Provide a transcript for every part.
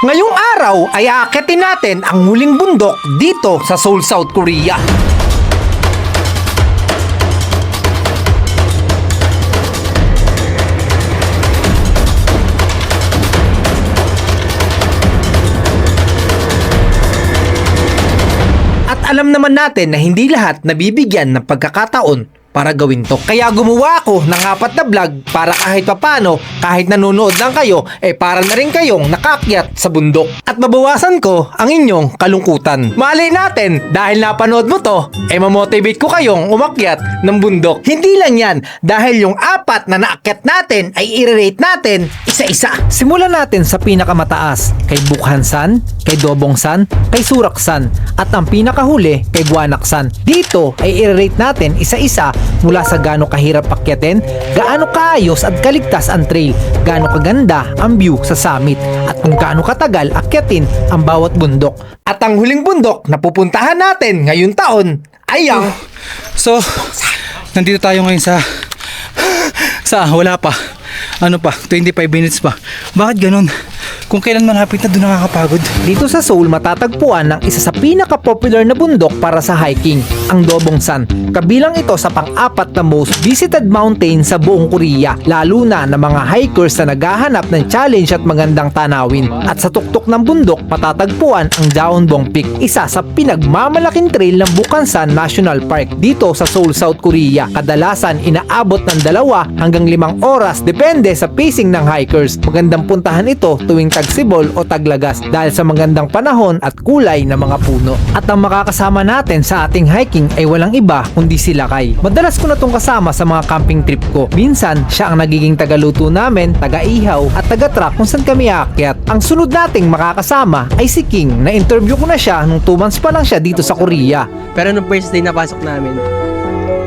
Ngayong araw ay aakitin natin ang huling bundok dito sa Seoul, South Korea. At alam naman natin na hindi lahat nabibigyan ng pagkakataon para gawin to. Kaya gumawa ako ng 4 na vlog para kahit papano, kahit nanonood lang kayo, para na rin kayong nakakyat sa bundok. At mabawasan ko ang inyong kalungkutan. Malay natin, dahil napanood mo to, mamotivate ko kayong umakyat ng bundok. Hindi lang yan, dahil yung 4 na naakyat natin ay i-rate natin isa-isa. Simulan natin sa pinakamataas, kay Bukhansan, kay Dobongsan, kay Suraksan, at ang pinakahuli kay Buanaksan. Dito ay i-rate natin isa-isa mula sa gaano kahirap akyatin, gaano kaayos at kaligtas ang trail, gaano kaganda ang view sa summit, at kung gaano katagal akyatin ang bawat bundok. At ang huling bundok na pupuntahan natin ngayong taon ay ang... So, nandito tayo ngayon sa wala pa. Ano pa? 25 minutes pa. Bakit ganun? Kung kailan malapit na doon nakakapagod. Dito sa Seoul matatagpuan ng isa sa pinaka-popular na bundok para sa hiking, ang Dobongsan. Kabilang ito sa pang-4 na most visited mountain sa buong Korea, lalo na ng mga hikers na naghahanap ng challenge at magandang tanawin. At sa tuktok ng bundok matatagpuan ang Daeonbong Peak, isa sa pinagmamalaking trail ng Bukhansan National Park dito sa Seoul, South Korea. Kadalasan inaabot ng 2 hanggang 5 oras depende sa pacing ng hikers. Magandang puntahan ito tuwing tagsibol o taglagas dahil sa magandang panahon at kulay ng mga puno. At ang makakasama natin sa ating hiking ay walang iba kundi si Lakay. Madalas ko na itong kasama sa mga camping trip ko. Minsan, siya ang nagiging tagaluto namin, taga-ihaw at taga-truck kung saan kami aakyat. Ang sunod nating makakasama ay si King. Na-interview ko na siya nung 2 months pa lang siya dito sa Korea. Pero nung first day na pasok namin,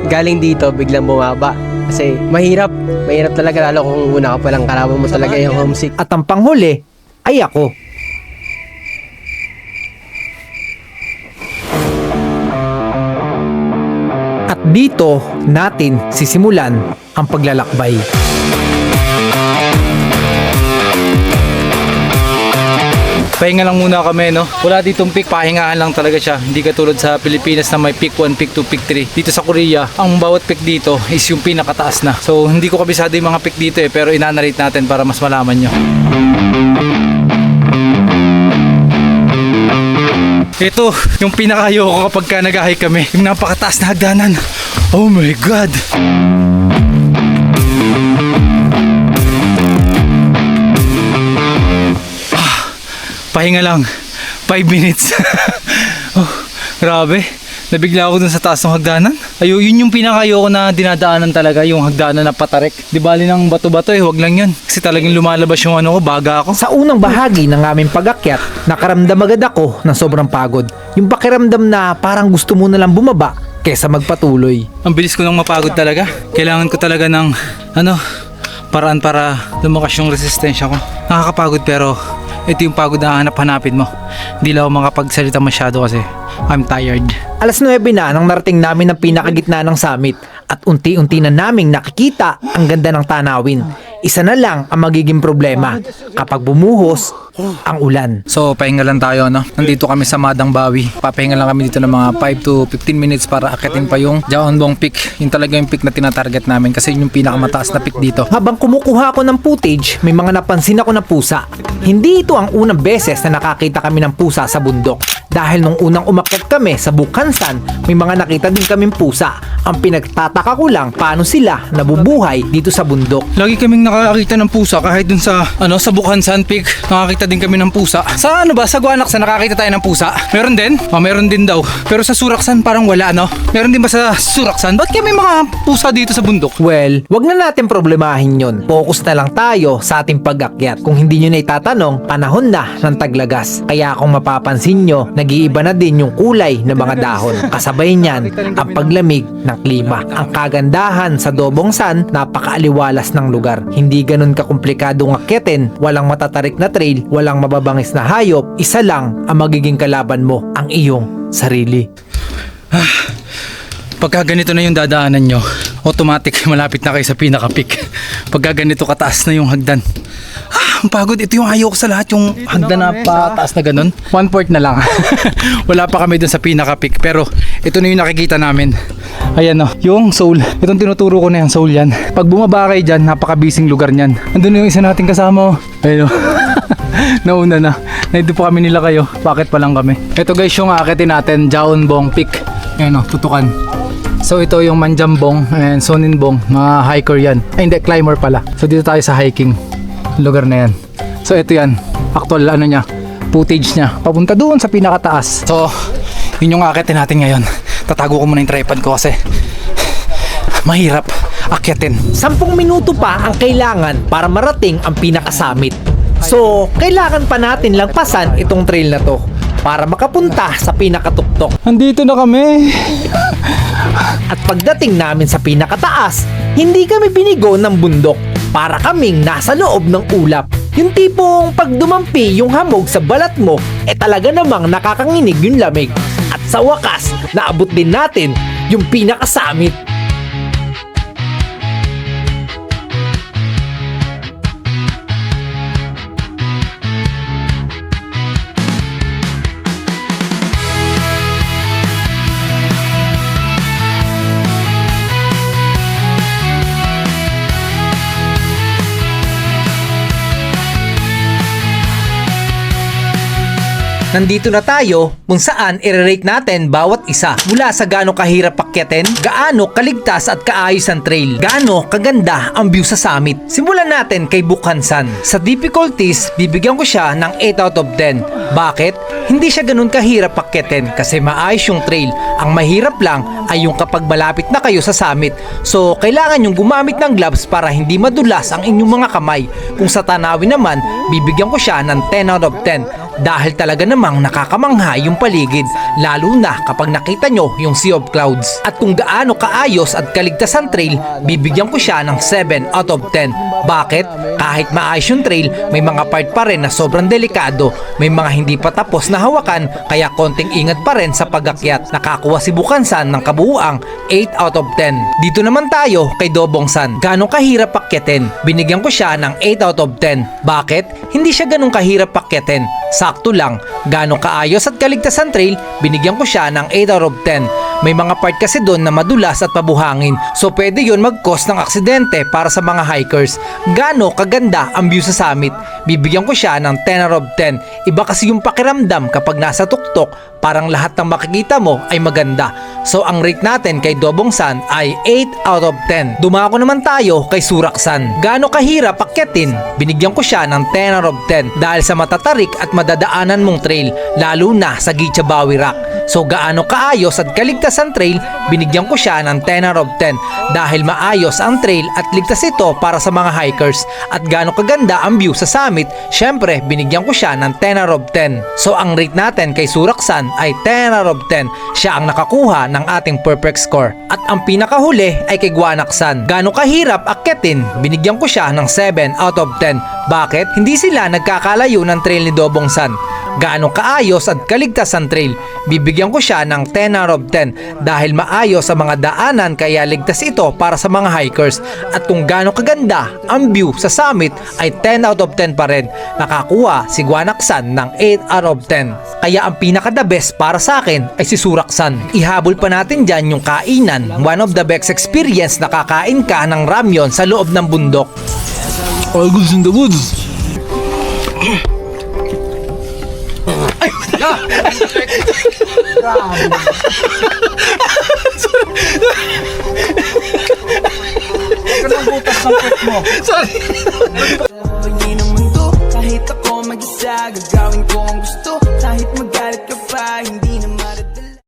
galing dito, biglang bumaba. Kasi mahirap talaga, lalo kung una ka palang kalaban mo talaga yung homesick. At ang panghuli ay ako. At dito natin sisimulan ang paglalakbay. Pahinga lang muna kami, no? Wala ditong peak, pahingahan lang talaga siya. Hindi katulad sa Pilipinas na may peak 1, peak 2, peak 3. Dito sa Korea, ang bawat peak dito is yung pinakataas na. So, hindi ko kabisado yung mga peak dito pero inanarate natin para mas malaman nyo. Ito, yung pinakayoko kapag ka nag-hike kami. Yung napakataas na hagdanan. Oh my God! Pahinga lang, 5 minutes. Oh, grabe. Nabigla ako dun sa taas ng hagdanan. Yun yung pinakayoko na dinadaanan talaga, yung hagdanan na patarik. Di bali ng bato-bato wag lang yun. Kasi talagang lumalabas yung baga ako. Sa unang bahagi ng aming pag-akyat, nakaramdam agad ako ng sobrang pagod. Yung pakiramdam na parang gusto mo na lang bumaba kesa magpatuloy. Ang bilis ko nang mapagod talaga. Kailangan ko talaga ng paraan para lumakas yung resistensya ko. Nakakapagod pero ito yung pagod na hanap-hanapin mo. Hindi lang ako makapagsalita masyado kasi I'm tired. Alas 9 na nang narating namin ang pinakagitna ng summit at unti-unti na naming nakikita ang ganda ng tanawin. Isa na lang ang magiging problema kapag bumuhos ang ulan. So pahinga lang tayo, no? Nandito kami sa Madang Bawi. Papahinga lang kami dito ng mga 5 to 15 minutes para akitin pa yung Daeonbong Peak. Yung talaga yung peak na tinatarget namin kasi yun yung pinakamataas na peak dito. Habang kumukuha ako ng footage, may mga napansin ako na pusa. Hindi ito ang unang beses na nakakita kami ng pusa sa bundok. Dahil nung unang umakyat kami sa Bukhansan, may mga nakita din kaming pusa. Ang pinagtataka ko lang paano sila nabubuhay dito sa bundok. Lagi kaming nakakita ng pusa kahit dun sa Bukhansan Peak. Nakakita din kami ng pusa. Sa sa Guanaksan nakakita tayo ng pusa? Meron din? Meron din daw. Pero sa Suraksan parang wala, no? Meron din ba sa Suraksan? Ba't kami mga pusa dito sa bundok? Well, wag na natin problemahin yun. Focus na lang tayo sa ating pag-akyat. Kung hindi nyo na itatanong, panahon na ng taglagas. Kaya kung mapapansin nyo, nag-iiba na din yung kulay ng mga dahon. Kasabay niyan, ang paglamig ng klima. Ang kagandahan sa Dobongsan, napakaaliwalas ng lugar. Hindi ganun kakomplikadong akyatin, walang matatarik na trail, walang mababangis na hayop, isa lang ang magiging kalaban mo, ang iyong sarili. Pagka ganito na yung dadaanan nyo, automatic malapit na kayo sa pinaka-peak. Pagka ganito kataas na yung hagdan, sobrang pagod. Ito yung ayaw ko sa lahat, yung hagdan na pataas na ganun. 1/4 na lang. Wala pa kami dun sa pinaka-peak, pero ito na yung nakikita namin. Ayan o, yung Soul. Itong tinuturo ko na yung Soul yan. Pag bumaba kayo dyan, napaka-busy lugar niyan. Andun yung isa nating kasama o. Ayun o. Nauna na. Naito pa kami nila kayo. Bakit pa lang kami? Ito guys yung akitin natin, Jaonbong Peak. Ayun o, tutukan. So ito yung Manjambong and Soninbong, mga hiker yan. Ay hindi, climber pala. So dito tayo sa hiking lugar na yan. So ito yan, actual ano niya, footage niya. Papunta doon sa pinakataas. So yun yung akitin natin ngayon. Tatago ko muna yung tripod ko kasi mahirap akyatin. 10 minuto pa ang kailangan para marating ang pinakasamit. So, kailangan pa natin lagpasan itong trail na to para makapunta sa pinakatuktok. Andito na kami. At pagdating namin sa pinakataas, hindi kami binigo ng bundok para kaming nasa loob ng ulap. Yung tipong pag dumampi yung hamog sa balat mo, talaga namang nakakanginig yung lamig. At sa wakas, naabot din natin yung pinakasamit. Nandito na tayo kung saan i-rate natin bawat isa mula sa gaano kahirap akyatin, gaano kaligtas at kaayos ang trail, gaano kaganda ang view sa summit. Simulan natin kay Bukhansan. Sa difficulties, bibigyan ko siya ng 8 out of 10. Bakit? Hindi siya ganun kahirap akyatin kasi maayos yung trail. Ang mahirap lang ay yung kapag malapit na kayo sa summit. So, kailangan yung gumamit ng gloves para hindi madulas ang inyong mga kamay. Kung sa tanawin naman, bibigyan ko siya ng 10 out of 10. Dahil talaga namang nakakamangha yung paligid, lalo na kapag nakita nyo yung Sea of Clouds. At kung gaano kaayos at kaligtas ang trail, bibigyan ko siya ng 7 out of 10. Bakit? Kahit maayos yung trail, may mga part pa rin na sobrang delikado, may mga hindi pa tapos na hawakan, kaya konting ingat pa rin sa pag-akyat. Nakakuha si Bukhansan ng kabuuang 8 out of 10. Dito naman tayo kay Dobongsan. Gaano kahirap akyatin? Binigyan ko siya ng 8 out of 10. Bakit? Hindi siya ganun kahirap akyatin. Sakto lang. Gaano kaayos at kaligtas ang trail, binigyan ko siya ng 8 out of 10. May mga part kasi doon na madulas at pabuhangin, so pwede yun mag-cause ng aksidente para sa mga hikers. Gaano kaganda ang view sa summit, bibigyan ko siya ng 10 out of 10. Iba kasi yung pakiramdam kapag nasa tuktok, parang lahat ng makikita mo ay maganda. So ang rate natin kay Dobongsan ay 8 out of 10. Dumako naman tayo kay Suraksan. Gaano kahirap akyatin? Binigyan ko siya ng 10 out of 10 dahil sa matatarik at madadaanan mong trail, lalo na sa Gichabawi Rock. So gaano kaayos at kaligtas ang trail, binigyan ko siya ng 10 out of 10 dahil maayos ang trail at ligtas ito para sa mga hikers. At gaano kaganda ang view sa summit, syempre binigyan ko siya ng 10 out of 10. So ang rate natin kay Suraksan ay 10 out of 10. Siya ang nakakuha ng ating perfect score. At ang pinakahuli ay kay Guanaksan. Gaano kahirap akyatin, binigyan ko siya ng 7 out of 10. Bakit? Hindi sila nagkakalayo ng trail ni Dobongsan. Gaano kaayos at kaligtas ang trail, bibigyan ko siya ng 10 out of 10 dahil maayos sa mga daanan kaya ligtas ito para sa mga hikers. At kung gaano kaganda ang view sa summit ay 10 out of 10 pa rin. Nakakuha si Guanaksan ng 8 out of 10. Kaya ang pinaka the best para sa akin ay si Suraksan. Ihabol pa natin dyan yung kainan. One of the best experience na kakain ka ng ramyon sa loob ng bundok. All goods in the woods. Sorry. Kahit ako mag-isa, gagawin ko ang gusto.